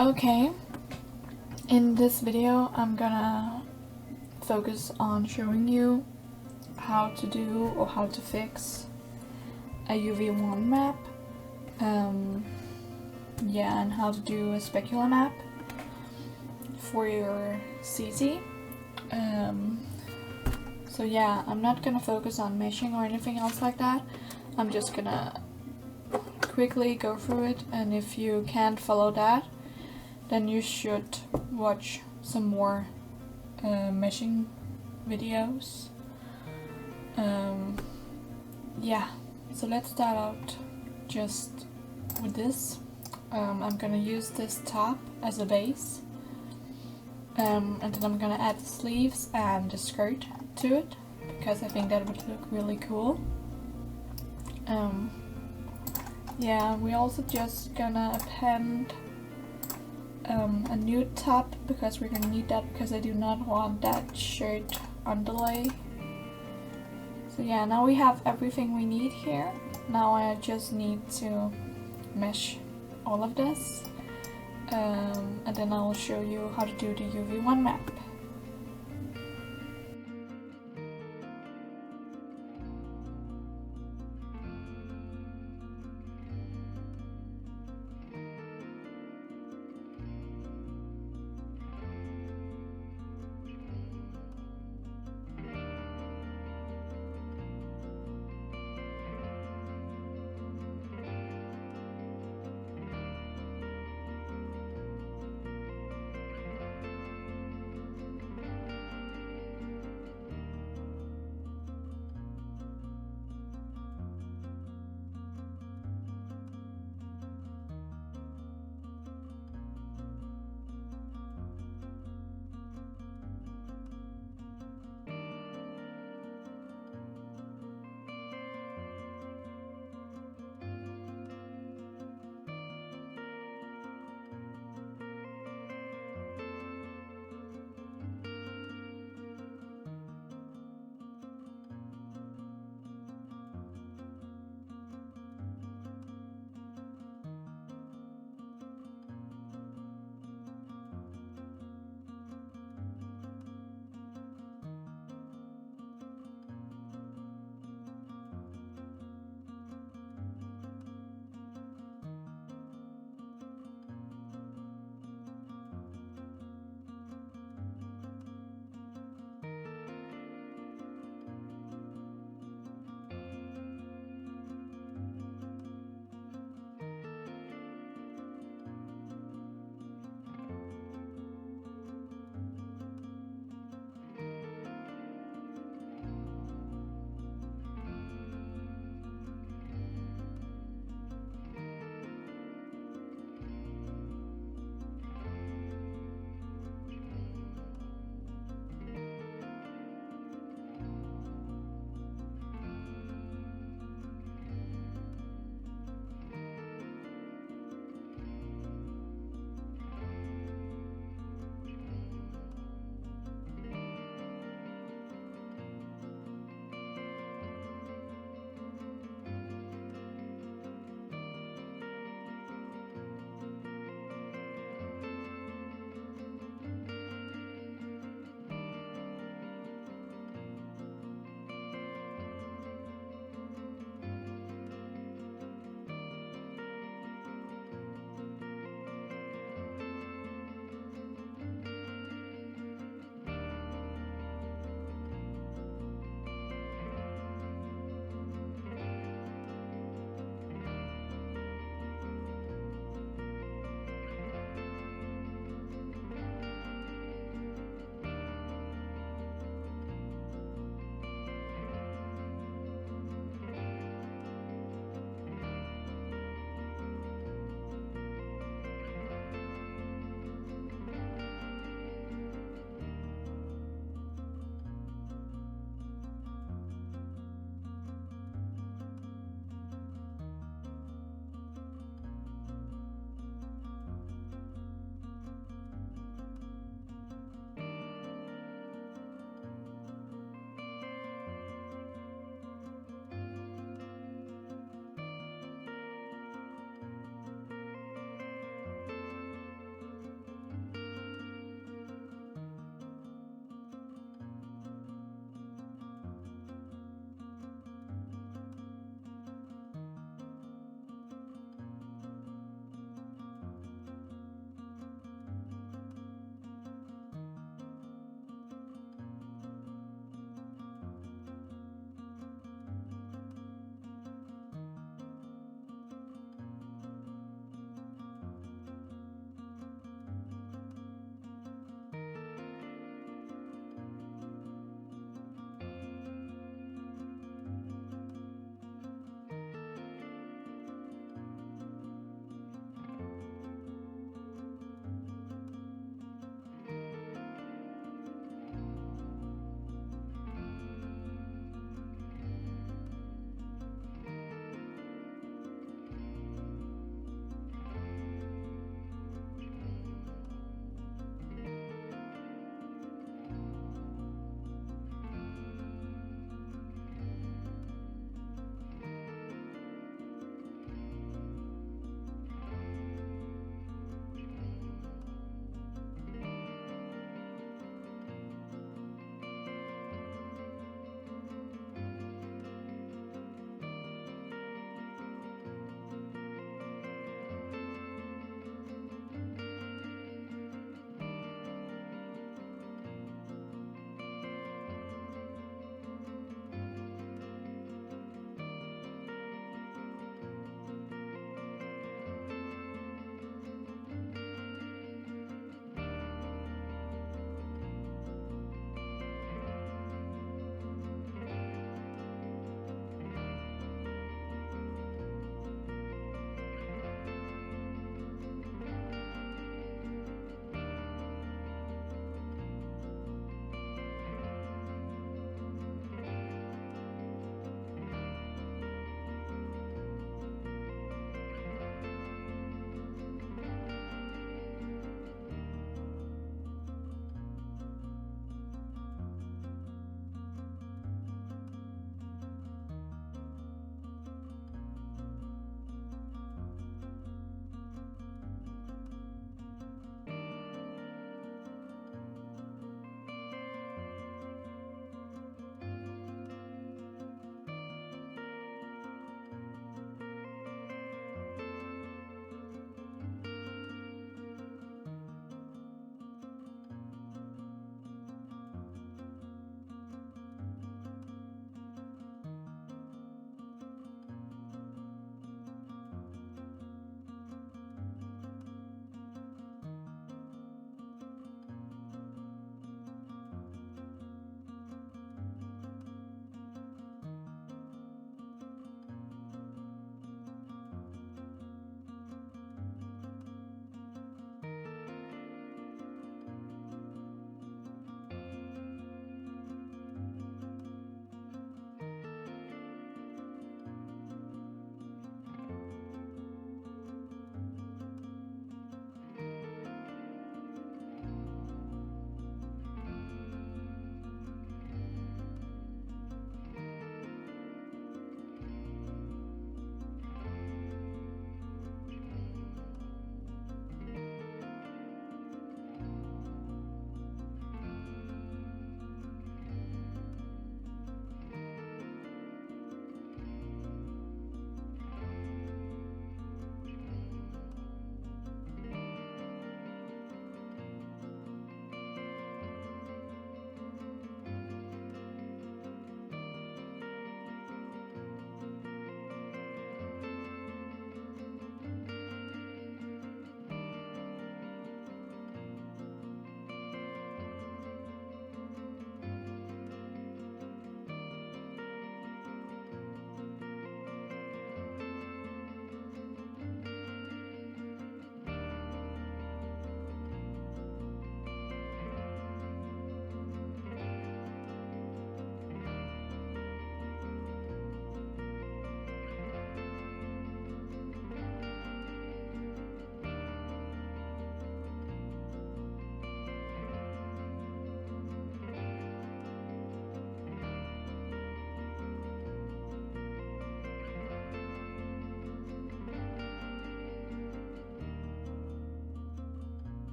Okay, in this video I'm gonna focus on showing you how to do or how to fix a Uv1 map, and how to do a specular map for your CC. So yeah, I'm not gonna focus on meshing or anything else like that. I'm just gonna quickly go through it, and if you can't follow that, then you should watch some more meshing videos. Yeah, so let's start out just with this. I'm gonna use this top as a base, and then I'm gonna add the sleeves and the skirt to it because I think that would look really cool. Yeah, we're also just gonna append a new top because we're gonna need that because I do not want that shirt underlay. So yeah, now we have everything we need here. Now I just need to mesh all of this, and then I'll show you how to do the Uv1 map.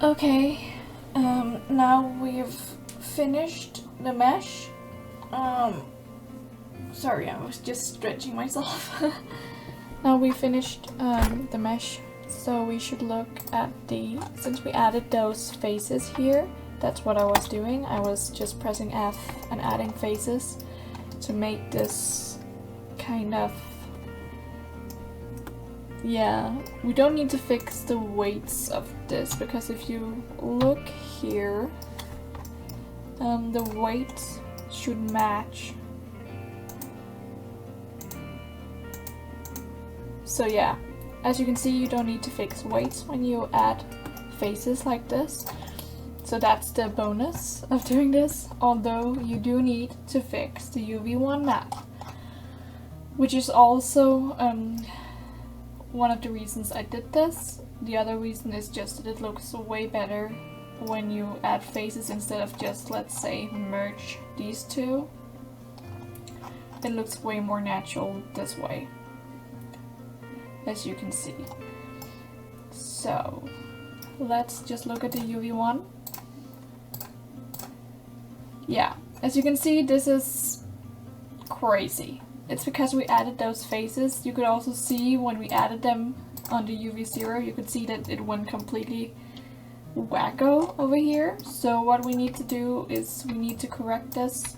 Okay, now we've finished the mesh. Sorry, I was just stretching myself. Now we finished the mesh, so we should look at since we added those faces here, that's what I was doing. I was just pressing F and adding faces to make this kind of, yeah, we don't need to fix the weights of this, because if you look here, the weight should match. So yeah, as you can see, you don't need to fix weights when you add faces like this. So that's the bonus of doing this, although you do need to fix the Uv1 map, which is also one of the reasons I did this. The other reason is just that it looks way better when you add faces instead of just, let's say, merge these two. It looks way more natural this way, as you can see. So let's just look at the UV1. Yeah, as you can see, this is crazy. It's because we added those faces. You could also see when we added them on the UV0, you could see that it went completely wacko over here. So what we need to do is we need to correct this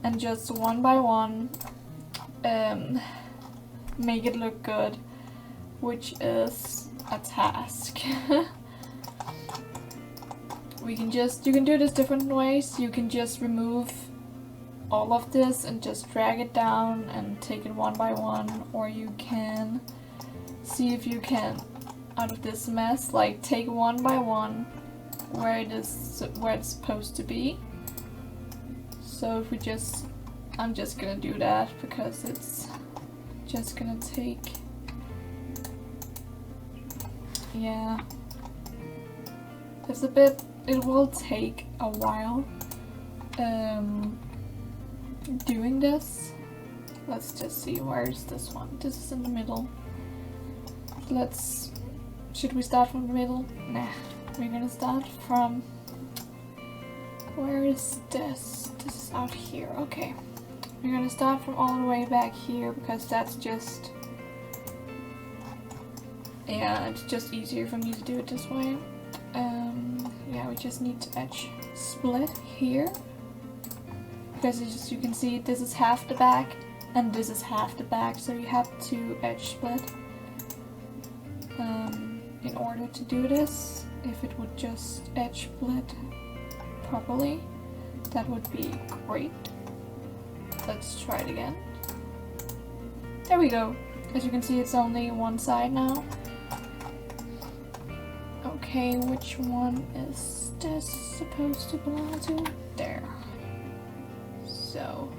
and just one by one make it look good, which is a task. You can do this different ways. You can just remove all of this and just drag it down and take it one by one, or you can see if you can, out of this mess, like take one by one where it's supposed to be. So if we just, I'm just gonna do that because it's just gonna take, yeah, there's a bit, it will take a while doing this. Let's just see, where is this one? This is in the middle. Should we start from the middle? Nah, we're gonna start from, where is this? This is out here, okay. We're gonna start from all the way back here because that's just, yeah, it's just easier for me to do it this way. Yeah, we just need to edge split here, because as you can see, this is half the back and this is half the back, so you have to edge split in order to do this. If it would just edge split properly, that would be great. Let's try it again. There we go. As you can see, it's only one side now. Okay, which one is this supposed to belong to? There. So,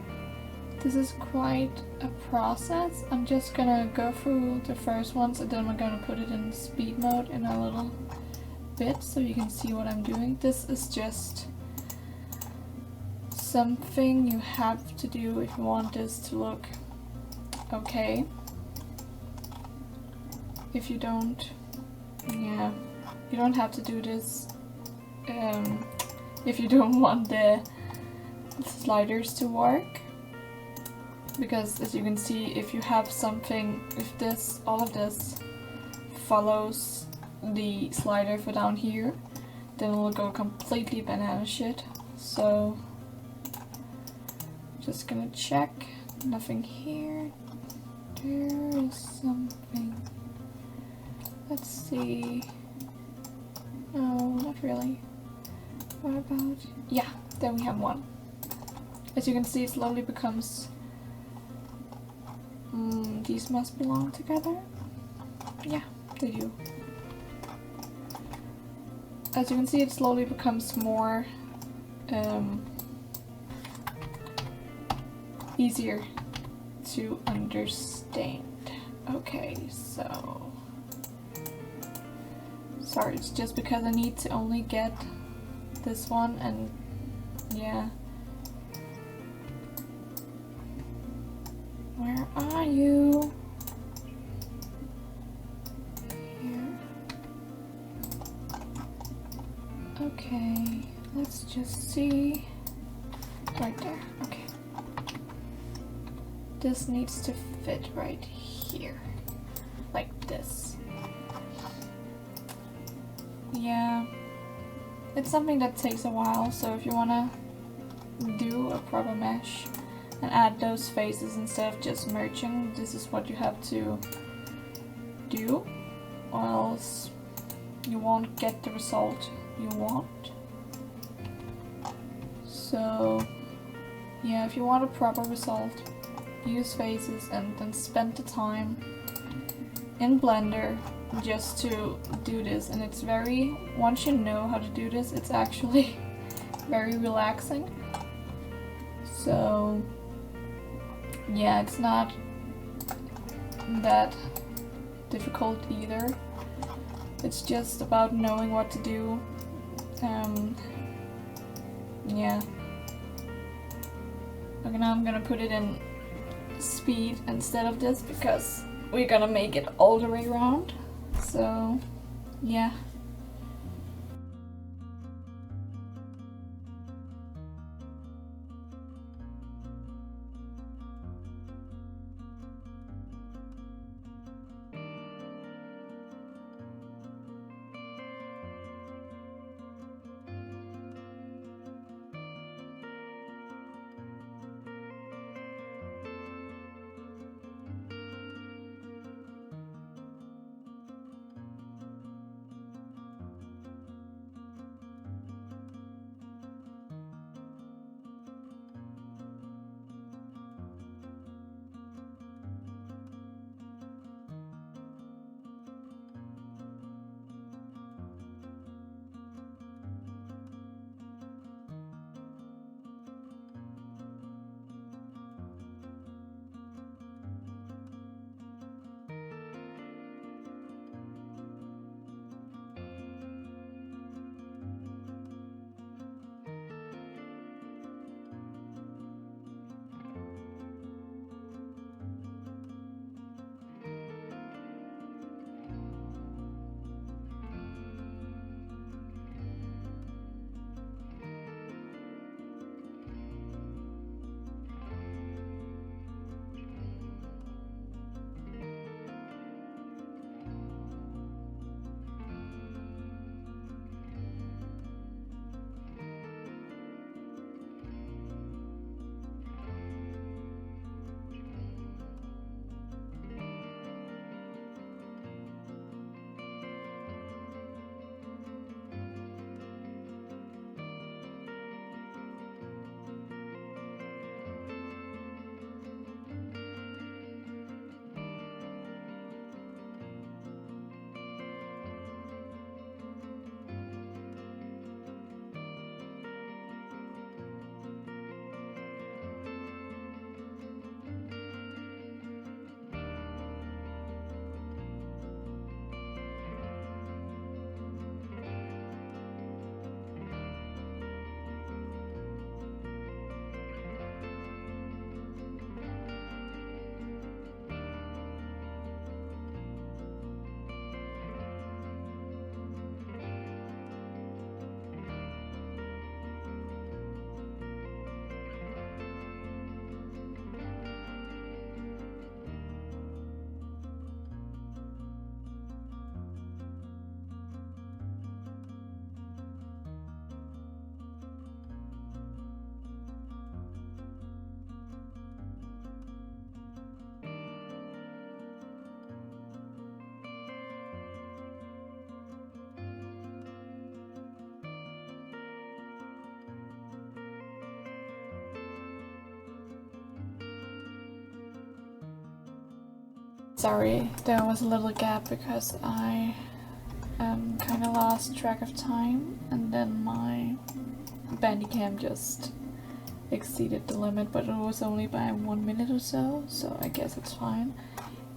this is quite a process. I'm just gonna go through the first ones and then we're gonna put it in speed mode in a little bit so you can see what I'm doing. This is just something you have to do if you want this to look okay. If you don't, yeah, you don't have to do this if you don't want the sliders to work, because as you can see, if you have something, if this, all of this follows the slider for down here, then it will go completely banana shit. So just gonna check, nothing here, there is something, let's see, no, not really, what about, yeah, there we have one. As you can see, it slowly becomes, these must belong together, yeah, they do. As you can see, it slowly becomes more easier to understand. Okay, so sorry, it's just because I need to only get this one, and yeah. Where are you? Here. Okay, let's just see. Right there, okay. This needs to fit right here. Like this. Yeah. It's something that takes a while, so if you wanna do a proper mesh and add those faces instead of just merging, this is what you have to do, or else you won't get the result you want. So yeah, if you want a proper result, use faces and then spend the time in Blender just to do this. And it's very, once you know how to do this, it's actually very relaxing. So yeah, it's not that difficult either. It's just about knowing what to do. Yeah. Okay, now I'm gonna put it in speed instead of this because we're gonna make it all the way around. So yeah. Sorry, there was a little gap because I kind of lost track of time and then my Bandicam just exceeded the limit, but it was only by 1 minute or so, so I guess it's fine.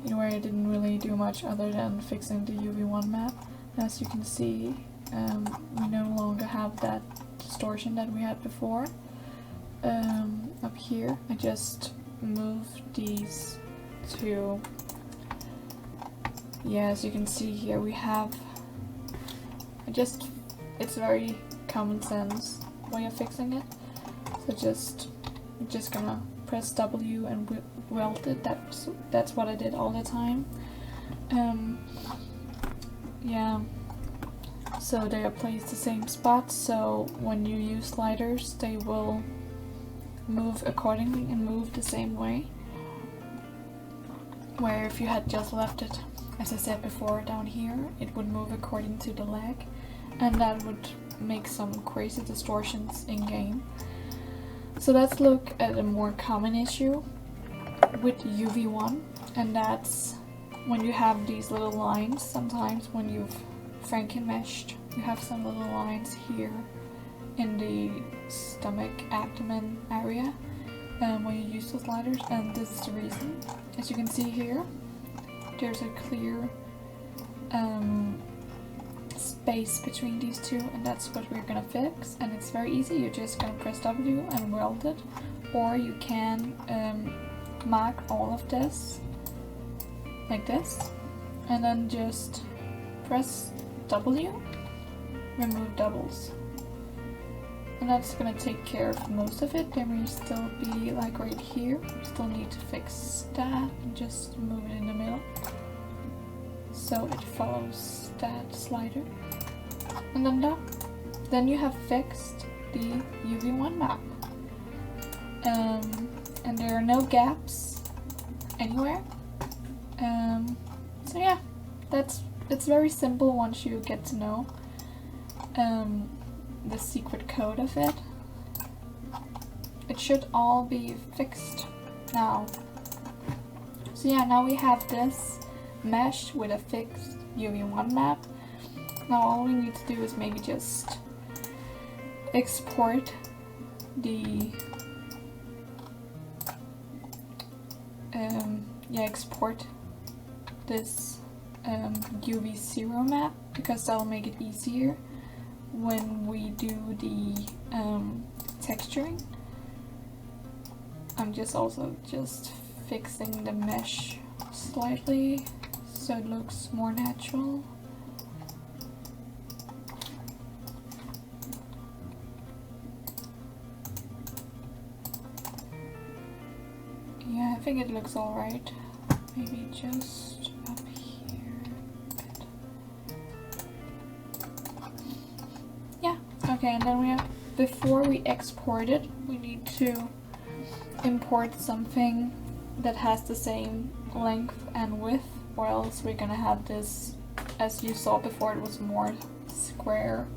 Anyway, I didn't really do much other than fixing the Uv1 map. As you can see, we no longer have that distortion that we had before. Up here, I just moved these to, yeah, as you can see here, we have, it's very common sense way of fixing it. So just gonna press W and weld it. That's what I did all the time. Yeah. So they are placed the same spot, so when you use sliders, they will move accordingly and move the same way. Where if you had just left it, as I said before, down here, it would move according to the leg, and that would make some crazy distortions in game. So let's look at a more common issue with Uv1, and that's when you have these little lines. Sometimes when you've franken-meshed, you have some little lines here in the stomach, abdomen area when you use the sliders, and this is the reason. As you can see here, there's a clear space between these two, and that's what we're gonna fix. And it's very easy. You're just gonna press W and weld it, or you can mark all of this like this, and then just press W, remove doubles, and that's gonna take care of most of it. There may still be, like right here, we still need to fix that and just move it in the middle so it follows that slider, and then done. Then you have fixed the Uv1 map, and there are no gaps anywhere. So yeah, it's very simple once you get to know the secret code of it. It should all be fixed now. So yeah, now we have this mesh with a fixed Uv1 map. Now all we need to do is maybe just export the export this UV0 map, because that'll make it easier when we do the texturing. I'm also just fixing the mesh slightly so it looks more natural. Yeah, I think it looks alright. Maybe just up here a bit. Yeah, okay, and then we have, before we export it, we need to import something that has the same length and width, or else we're gonna have this, as you saw before, it was more square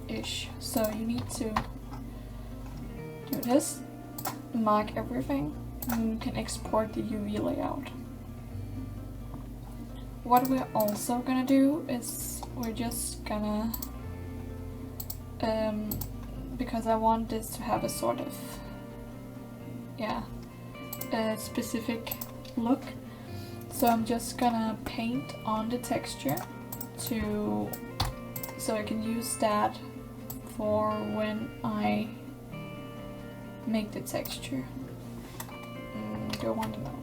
ish. So you need to do this, mark everything, and you can export the UV layout. What we're also gonna do is we're just gonna because I want this to have a sort of a specific look, so I'm just gonna paint on the texture so I can use that for when I make the texture. Do I want to know?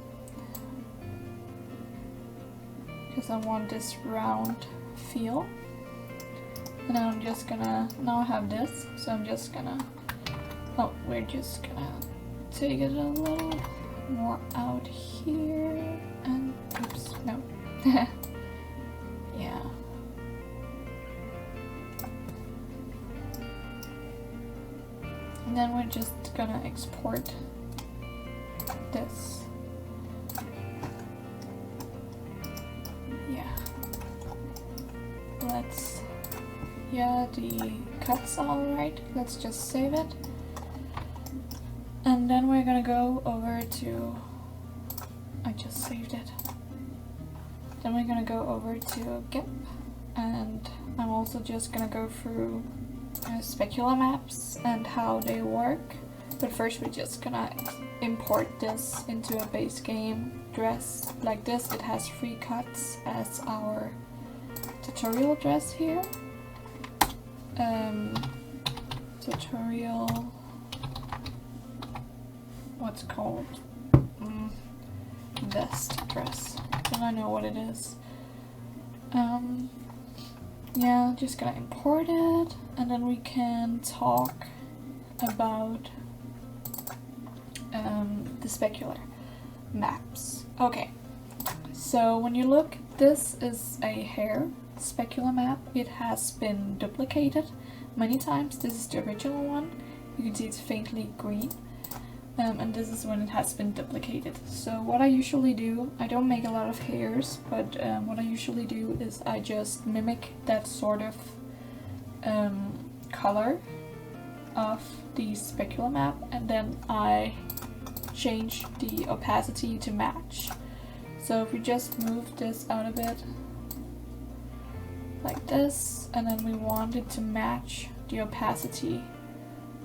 Because I want this round feel. And then I'm just gonna, now I have this, so I'm just gonna, we're just gonna take it a little more out here, and oops, no. Yeah. And then we're just gonna export this. Yeah. The cuts are alright. Let's just save it. And then we're gonna go over to, I just saved it. Then we're gonna go over to GIMP, and I'm also just gonna go through Specular Maps and how they work. But first we're just gonna import this into a base game dress like this. It has 3 cuts as our tutorial dress here. Tutorial, what's called? Vest dress. I don't know what it is. yeah, just gonna import it, and then we can talk about the specular maps. Okay, so when you look, this is a hair specular map. It has been duplicated many times. This is the original one. You can see it's faintly green. And this is when it has been duplicated. So what I usually do, I don't make a lot of hairs, but what I usually do is I just mimic that sort of color of the specular map, and then I change the opacity to match. So if we just move this out a bit, like this, and then we want it to match the opacity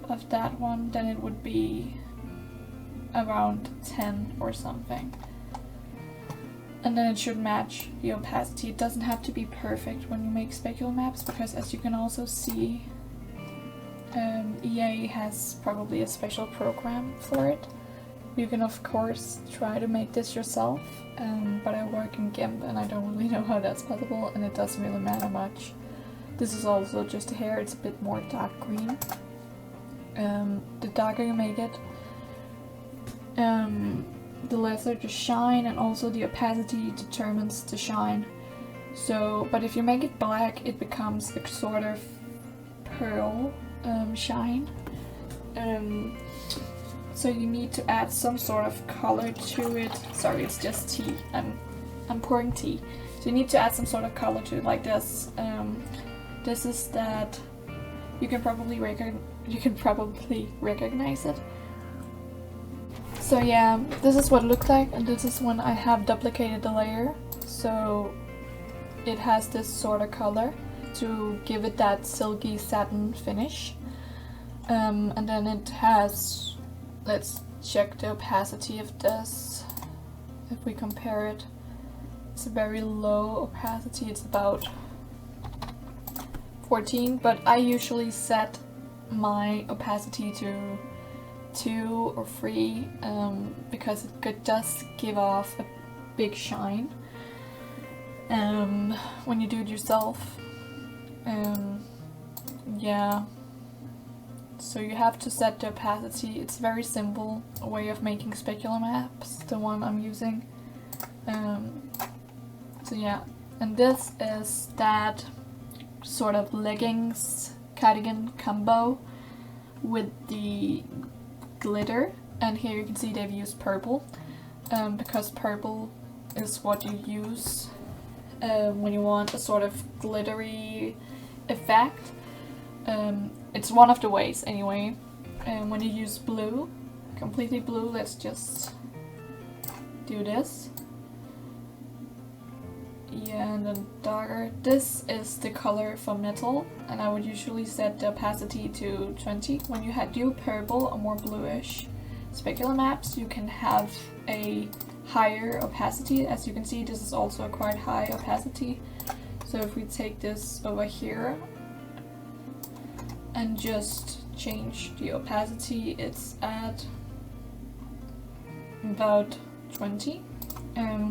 of that one, then it would be around 10 or something. And then it should match the opacity. It doesn't have to be perfect when you make specular maps, because as you can also see, EA has probably a special program for it. You can of course try to make this yourself, but I work in GIMP and I don't really know how that's possible, and it doesn't really matter much. This is also just a hair, it's a bit more dark green. The darker you make it, the lesser the shine, and also the opacity determines the shine. So, but if you make it black, it becomes a sort of pearl shine. So you need to add some sort of color to it. Sorry, it's just tea. I'm pouring tea. So you need to add some sort of color to it, like this. This is that. You can probably recognize it. So yeah, this is what it looks like, and this is when I have duplicated the layer. So it has this sort of color to give it that silky satin finish. And then it has, let's check the opacity of this. If we compare it, it's a very low opacity, it's about 14, but I usually set my opacity to 2 or 3 because it does give off a big shine when you do it yourself. Yeah, so you have to set the opacity. It's a very simple way of making specular maps, the one I'm using. So yeah, and this is that sort of leggings cardigan combo with the glitter, and here you can see they've used purple because purple is what you use when you want a sort of glittery effect. It's one of the ways anyway. When you use blue, completely blue, let's just do this. Yeah, and then darker. This is the color for metal, and I would usually set the opacity to 20. When you do purple or more bluish specular maps, you can have a higher opacity. As you can see, this is also a quite high opacity. So if we take this over here and just change the opacity, it's at about 20.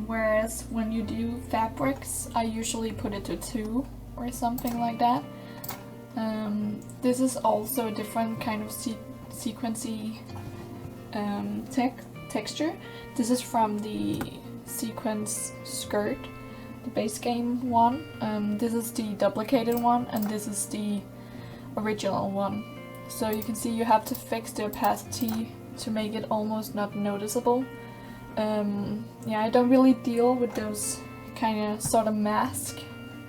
Whereas when you do fabrics, I usually put it to 2 or something like that. This is also a different kind of sequency texture. This is from the sequence skirt, the base game one. This is the duplicated one, and this is the original one. So you can see you have to fix the opacity to make it almost not noticeable. Yeah, I don't really deal with those kind of sort of mask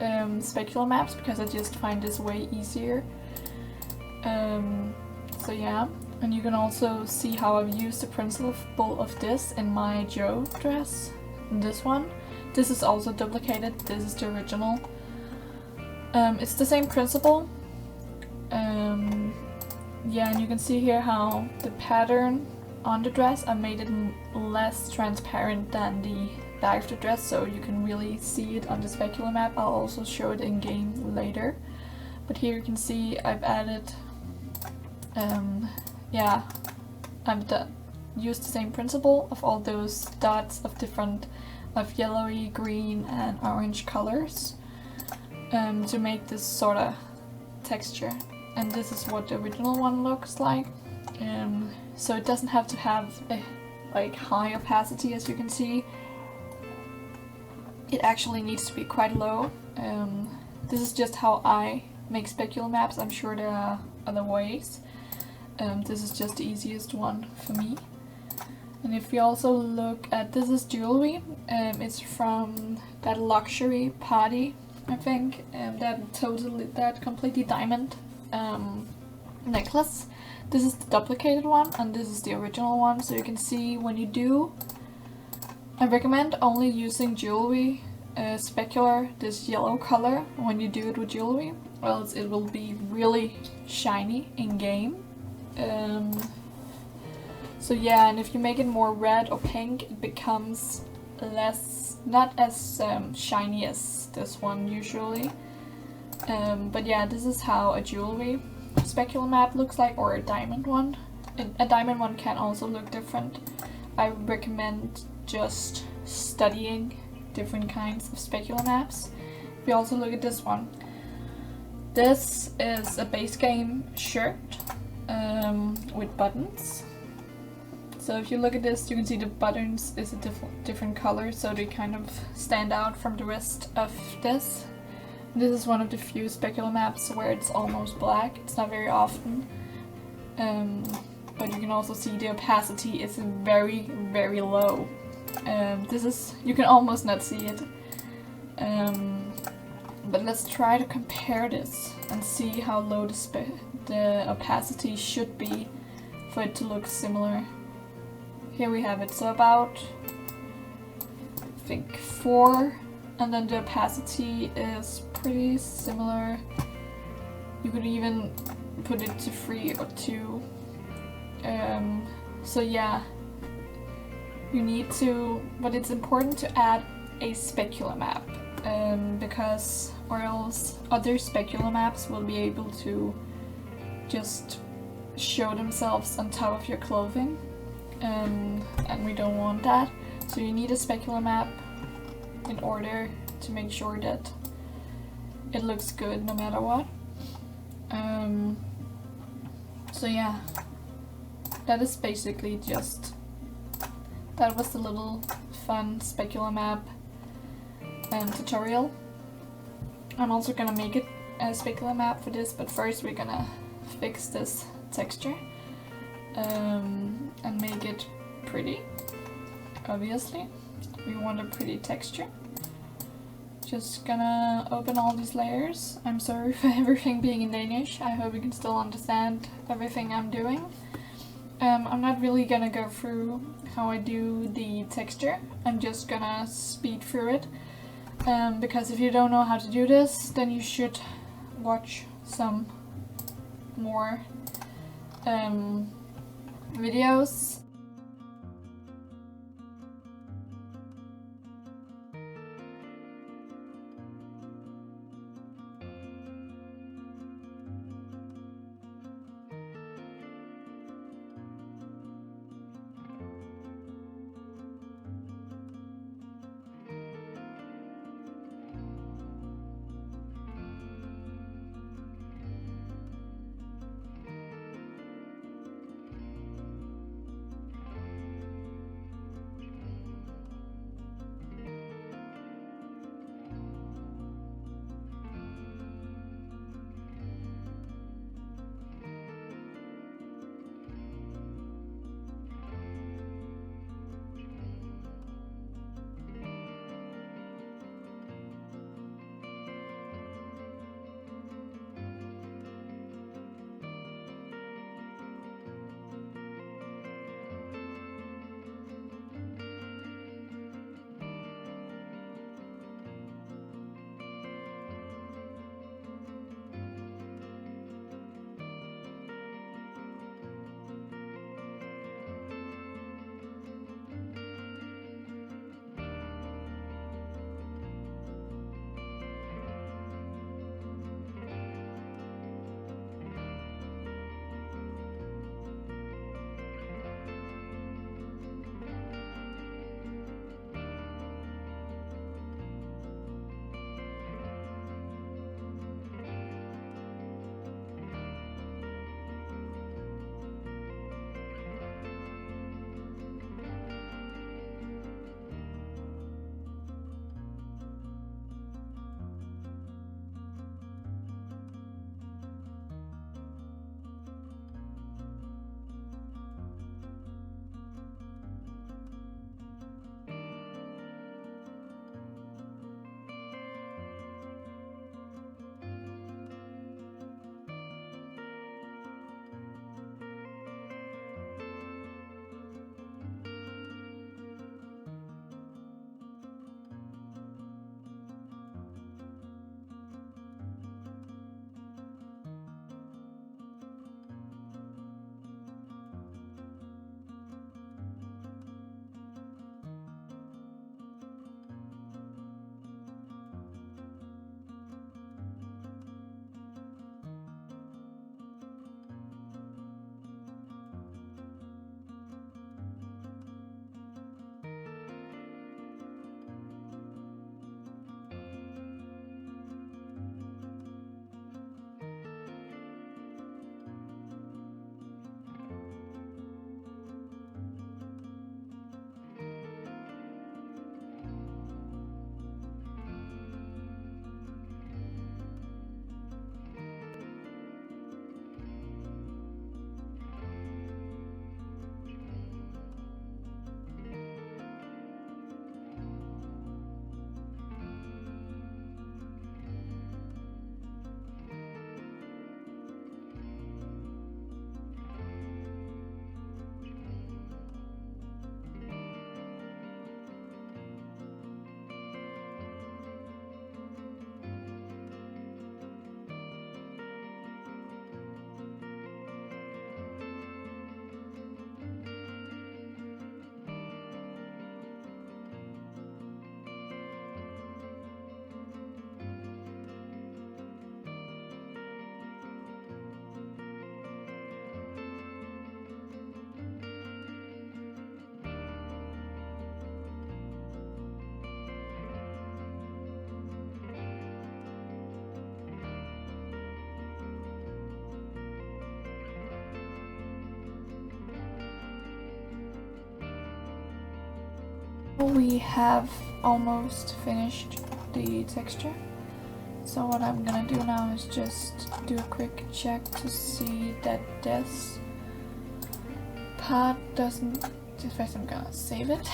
specular maps because I just find this way easier. So yeah, and you can also see how I've used the principle of this in my Joe dress. This one. This is also duplicated, this is the original. It's the same principle. Yeah, and you can see here how the pattern on the dress, I made it less transparent than the back of the dress, so you can really see it on the specular map. I'll also show it in game later. But here you can see I've added, yeah, I've used the same principle of all those dots of different, of yellowy, green and orange colors. to make this sort of texture. And this is what the original one looks like. So it doesn't have to have a like high opacity, as you can see. It actually needs to be quite low. This is just how I make specular maps. I'm sure there are other ways. This is just the easiest one for me. And if we also look at, this is jewelry. It's from that luxury party, I think. That completely diamond necklace. This is the duplicated one, and this is the original one. So you can see when you do, I recommend only using jewelry, specular, this yellow color, when you do it with jewelry, or else it will be really shiny in game. So yeah, and if you make it more red or pink, it becomes not as shiny as this one usually. But yeah, this is how a jewelry specular map looks like, or a diamond one. A diamond one can also look different. I recommend just studying different kinds of specular maps. We also look at this one. This is a base game shirt with buttons. So if you look at this, you can see the buttons is a different color, so they kind of stand out from the rest of this. This is one of the few specular maps where it's almost black. It's not very often. But you can also see the opacity is very, very low. You can almost not see it. But let's try to compare this and see how low the opacity should be for it to look similar. Here we have it, so about, I think 4, and then the opacity is pretty similar. You could even put it to 3 or 2. So yeah, you need to, but it's important to add a specular map, because or else other specular maps will be able to just show themselves on top of your clothing, and we don't want that. So you need a specular map in order to make sure that it looks good no matter what. So yeah, that is basically just, that was the little fun specular map tutorial. I'm also gonna make it a specular map for this, but first we're gonna fix this texture and make it pretty. Obviously, we want a pretty texture. Just gonna open all these layers. I'm sorry for everything being in Danish. I hope you can still understand everything I'm doing. I'm not really gonna go through how I do the texture. I'm just gonna speed through it. Because if you don't know how to do this, then you should watch some more videos. we have almost finished the texture. So what I'm gonna do now is just do a quick check to see that this part doesn't... First I'm gonna save it.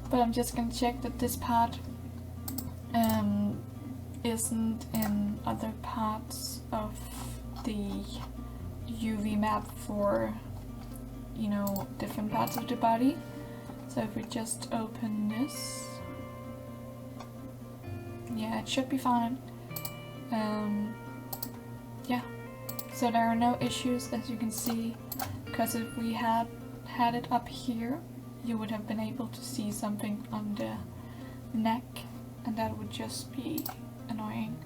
But I'm just gonna check that this part isn't in other parts of the UV map for, you know, different parts of the body. So if we just open this, yeah, it should be fine. Yeah, so there are no issues, as you can see, because if we had it up here, you would have been able to see something on the neck, and that would just be annoying.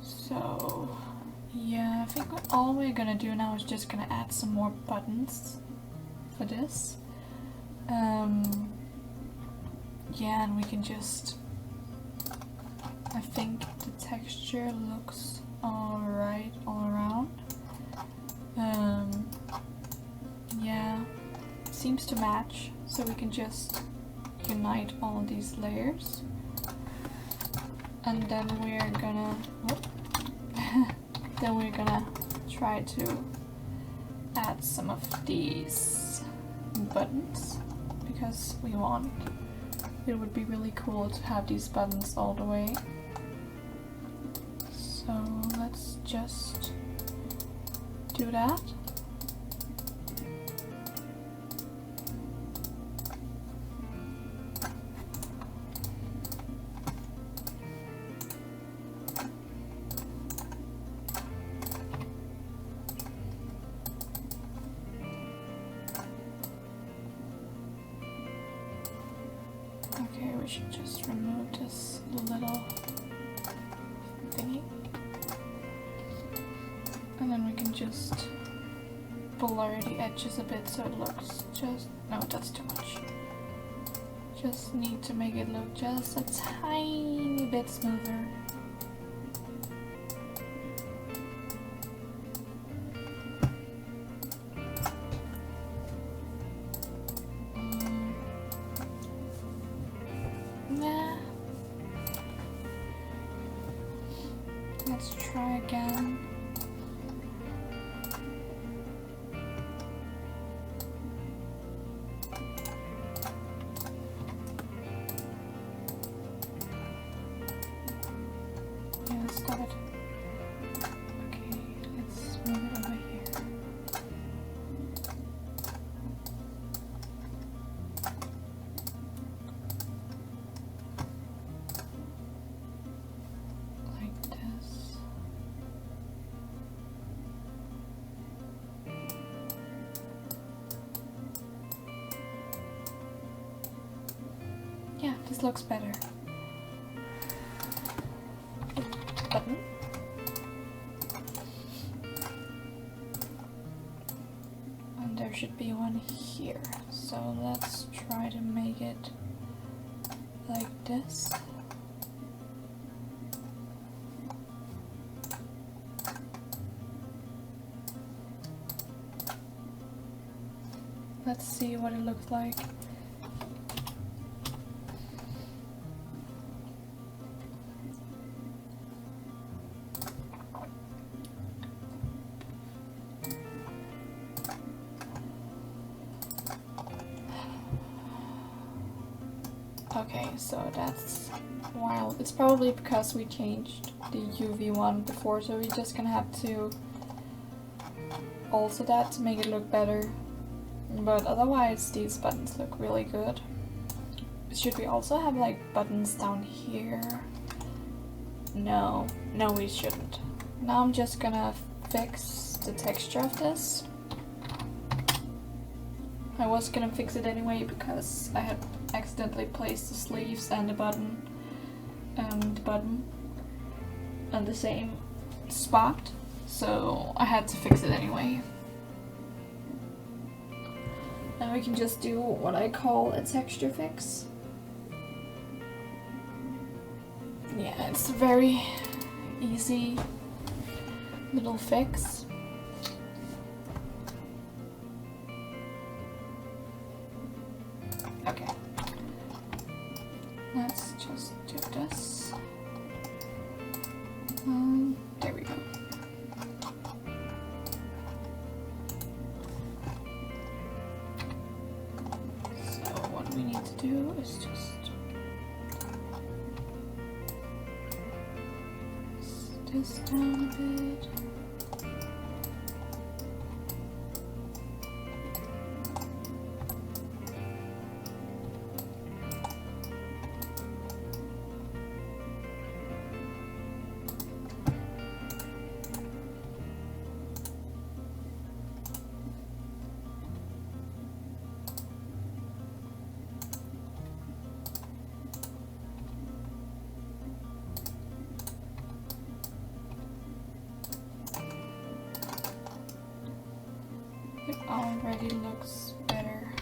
So yeah, I think all we're gonna do now is just gonna add some more buttons for this. Yeah, and we can just... I think the texture looks alright all around. Yeah, seems to match, so we can just unite all these layers. And then we're gonna... then we're gonna try to add some of these buttons, because we want... It would be really cool to have these buttons all the way. So let's just do that. Okay, we should just remove this little thingy. And then we can just blur the edges a bit so it looks just... No, that's too much. Just need to make it look just a tiny bit smoother. Let's try again. Yeah, stop it. Okay, let's move it over here. Yeah, this looks better. Button. And there should be one here. So let's try to make it like this. Let's see what it looks like. Okay, so that's wild. It's probably because we changed the Uv1 before, so we're just gonna have to alter that to make it look better. But otherwise, these buttons look really good. Should we also have like buttons down here? No, we shouldn't. Now I'm just gonna fix the texture of this. I was gonna fix it anyway because I had accidentally placed the sleeves and the button on the same spot, so I had to fix it anyway. Now we can just do what I call a texture fix. Yeah, it's a very easy little fix. Okay, Let's just do this. There we go. So what we need to do is just this down a bit. It already looks better.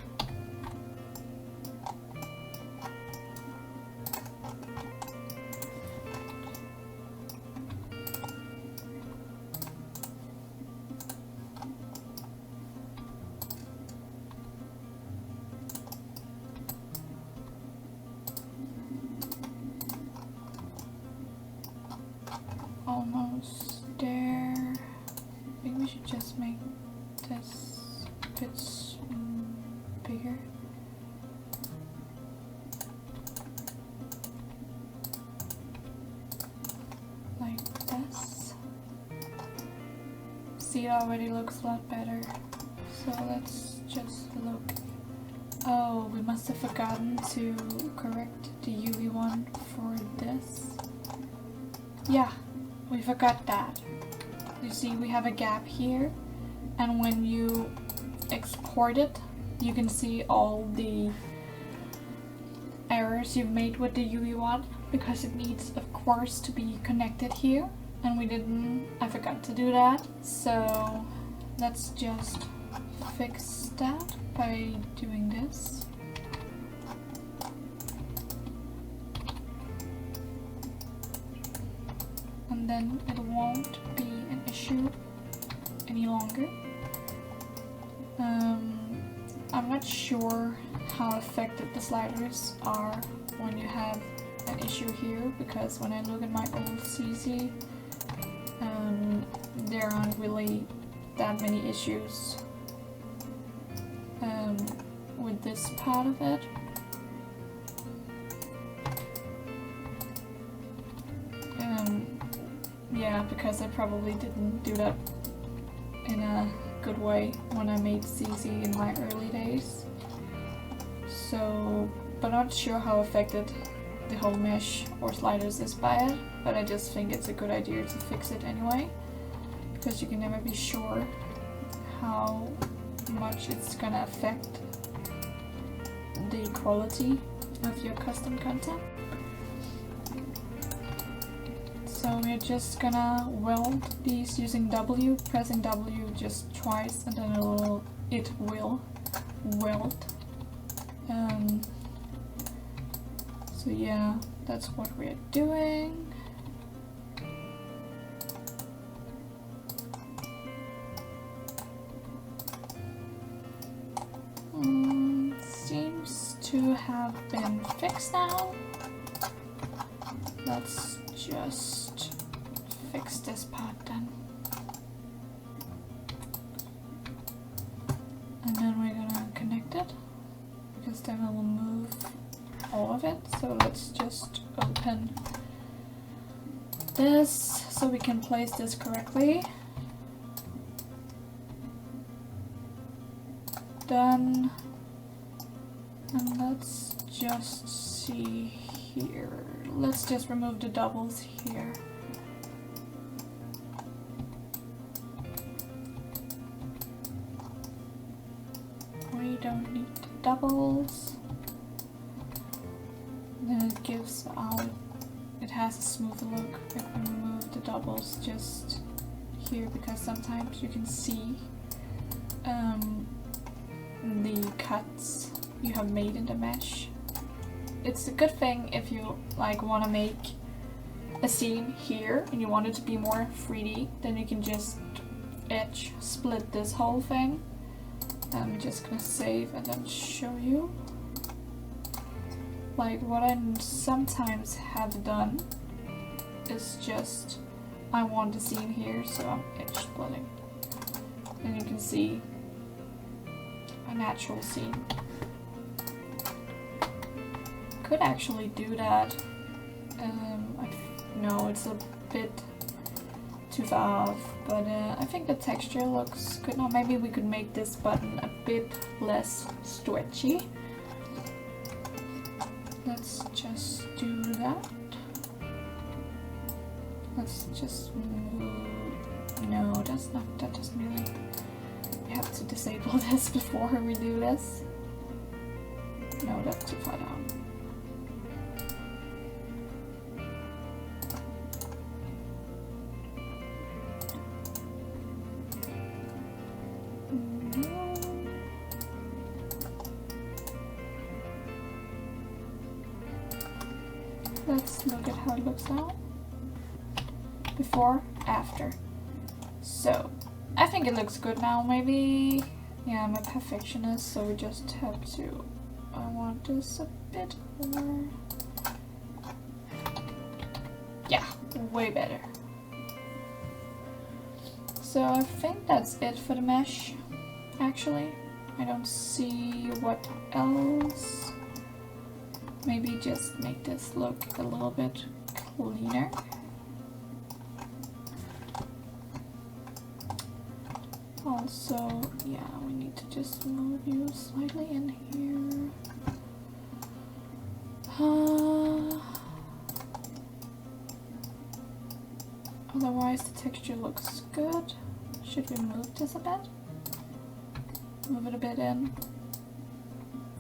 Almost there. I think we should just make this a bit bigger. Like this. See, it already looks a lot better. So let's just look. Oh, we must have forgotten to correct the Uv1 for this. Yeah, we forgot that. You see, we have a gap here, and when you export it, you can see all the errors you've made with the Uv1 because it needs, of course, to be connected here, and I forgot to do that. So let's just fix that by doing this. And then it won't be an issue any longer. I'm not sure how affected the sliders are when you have an issue here, because when I look at my old CC, there aren't really that many issues with this part of it. Yeah, because I probably didn't do that in a good way when I made CC in my early days. So, but I'm not sure how affected the whole mesh or sliders is by it, but I just think it's a good idea to fix it anyway, because you can never be sure how much it's gonna affect the quality of your custom content. So we're just gonna weld these using W, pressing W just twice, and then it will weld. So yeah, that's what we're doing. Seems to have been fixed now. Let's just fix this part then. And then we're gonna connect it, because then it will move all of it. So let's just open this so we can place this correctly. Done. And let's just see here. Let's just remove the doubles here. We don't need the doubles. Then it gives out, it has a smoother look if we remove the doubles just here, because sometimes you can see the cuts you have made in the mesh. It's a good thing if you like want to make a scene here and you want it to be more 3D, then you can just edge split this whole thing. I'm just gonna save and then show you. Like what I sometimes have done is just, I want the seam here, so I'm edge splitting. And you can see a natural seam. Could actually do that. No, it's a bit too far off, but I think the texture looks good now. Maybe we could make this button a bit less stretchy. Let's just do that. Let's just move. No, that's not, that doesn't really. We have to disable this before we do this. No, that's too far down. Let's look at how it looks now. Before, after. So, I think it looks good now. Maybe, yeah, I'm a perfectionist, so we just have to, I want this a bit more. Yeah, way better. So I think that's it for the mesh, actually. I don't see what else. Maybe just make this look a little bit cleaner. Also, yeah, we need to just move you slightly in here. Otherwise, the texture looks good. Should we move this a bit? Move it a bit in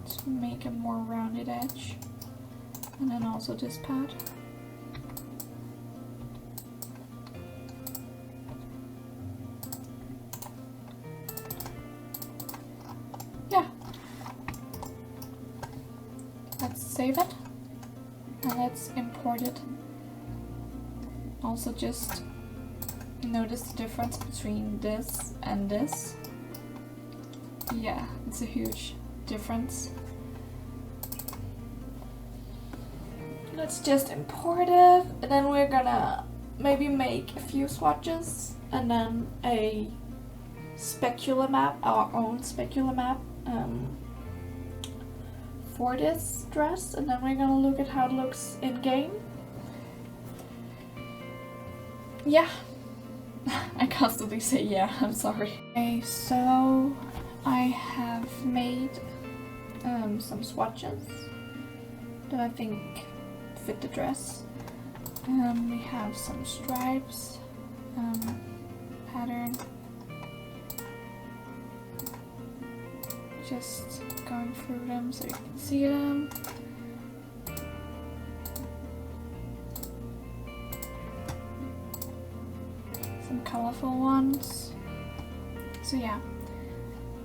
to make a more rounded edge. And then also this pad. Yeah. Let's save it. And let's import it. Also just notice the difference between this and this. Yeah, it's a huge difference. Let's just import it, and then we're gonna maybe make a few swatches and then a specular map, our own specular map for this dress, and then we're gonna look at how it looks in game. Yeah. I constantly say yeah, I'm sorry. Okay, so I have made some swatches that I think fit the dress. We have some stripes, pattern. Just going through them so you can see them. Some colorful ones. So yeah,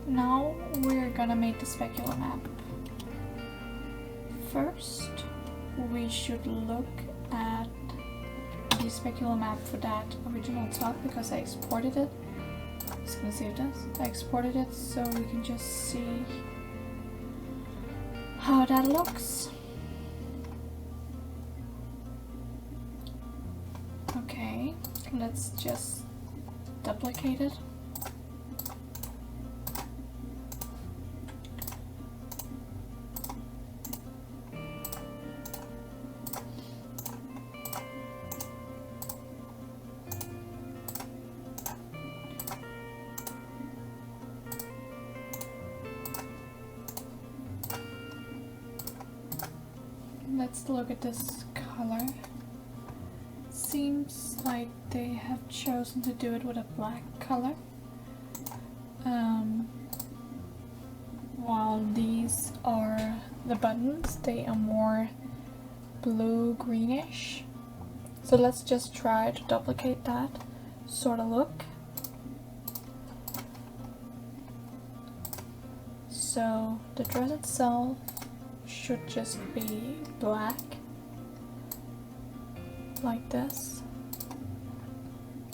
now we're gonna make the specular map. First, we should look at the specular map for that original top because I exported it. I'm just gonna save this. I exported it so we can just see how that looks. Okay, let's just duplicate it. Let's look at this color. Seems like they have chosen to do it with a black color. While these are the buttons, they are more blue-greenish. So let's just try to duplicate that sort of look. So the dress itself should just be black, like this,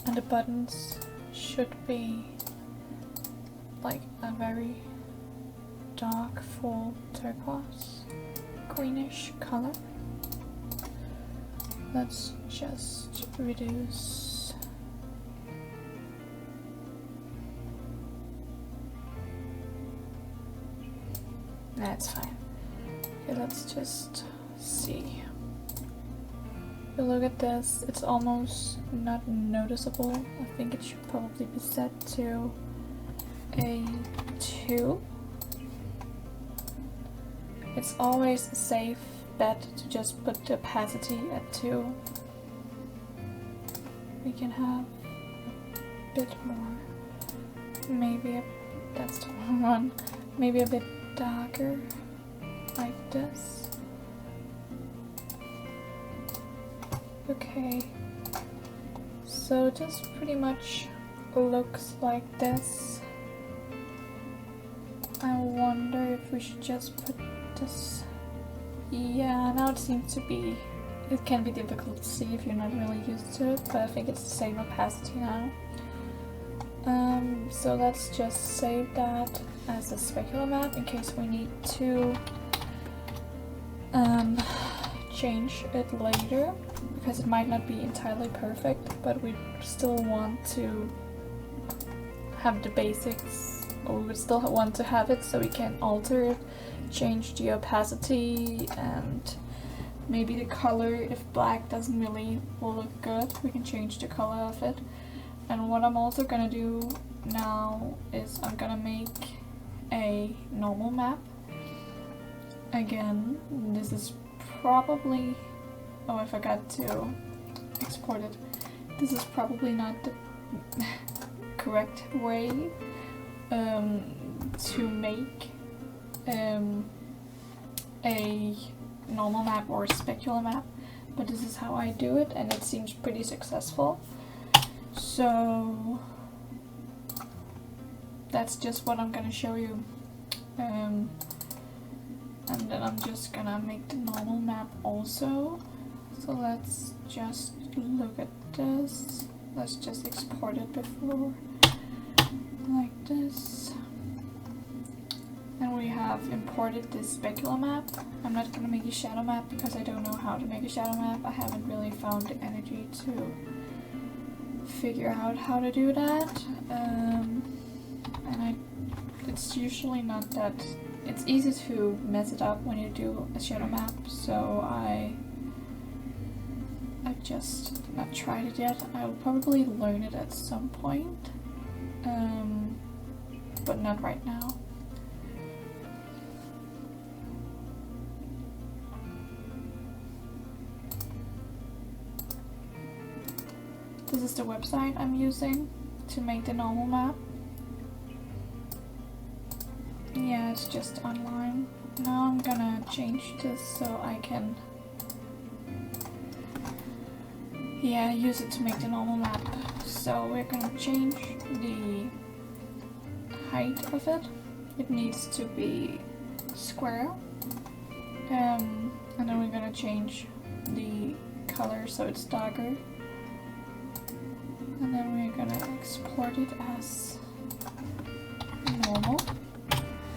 and the buttons should be like a very dark full turquoise greenish color. Let's just reduce. That's fine. Okay, let's just see. If you look at this, it's almost not noticeable. I think it should probably be set to a 2. It's always a safe bet to just put the opacity at 2. We can have a bit more. Maybe that's the wrong one. Maybe a bit darker, like this. Okay, so just pretty much looks like this. I wonder if we should just put this. Yeah, now it seems to be, it can be difficult to see if you're not really used to it, but I think it's the same opacity now. So let's just save that as a specular map in case we need to change it later, because it might not be entirely perfect, but we still want to have the basics, or we would still want to have it so we can alter it, change the opacity, and maybe the color. If black doesn't really look good, we can change the color of it. And what I'm also gonna do now is I'm gonna make a normal map. Again, this is probably, oh, I forgot to export it. This is probably not the correct way to make a normal map or a specular map, but this is how I do it, and it seems pretty successful. So that's just what I'm gonna show you, and then I'm just gonna make the normal map also. So let's just look at this. Let's just export it before, like this. And we have imported this specular map. I'm not gonna make a shadow map because I don't know how to make a shadow map. I haven't really found the energy to figure out how to do that. It's usually not that, it's easy to mess it up when you do a shadow map, so I've just not tried it yet. I'll probably learn it at some point, but not right now. This is the website I'm using to make the normal map. Yeah, it's just online. Now I'm gonna change this so I can, yeah, use it to make the normal map. So we're gonna change the height of it. It needs to be square. And then we're gonna change the color so it's darker. And then we're gonna export it as normal.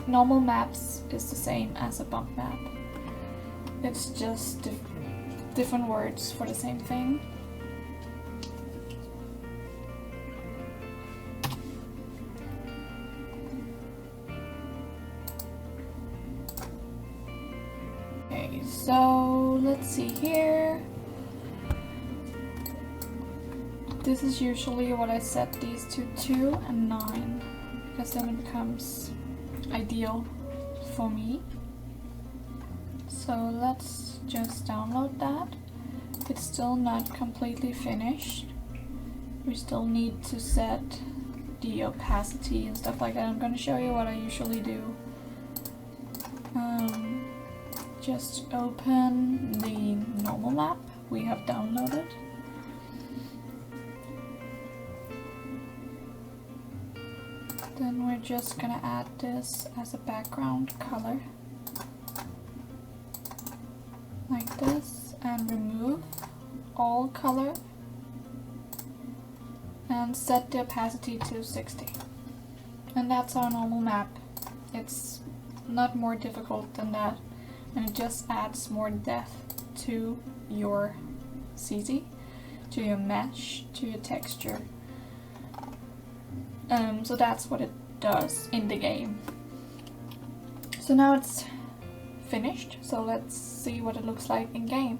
Normal maps is the same as a bump map. It's just different words for the same thing. Okay, so let's see here. This is usually what I set these to 2 and 9, because then it becomes ideal for me. So let's just download that. It's still not completely finished. We still need to set the opacity and stuff like that. I'm going to show you what I usually do. Just open the normal map we have downloaded. Then we're just gonna add this as a background color, like this, and remove all color and set the opacity to 60. And that's our normal map. It's not more difficult than that. and it just adds more depth to your CZ, to your mesh, to your texture. So that's what it does in the game. So now it's finished, so let's see what it looks like in game.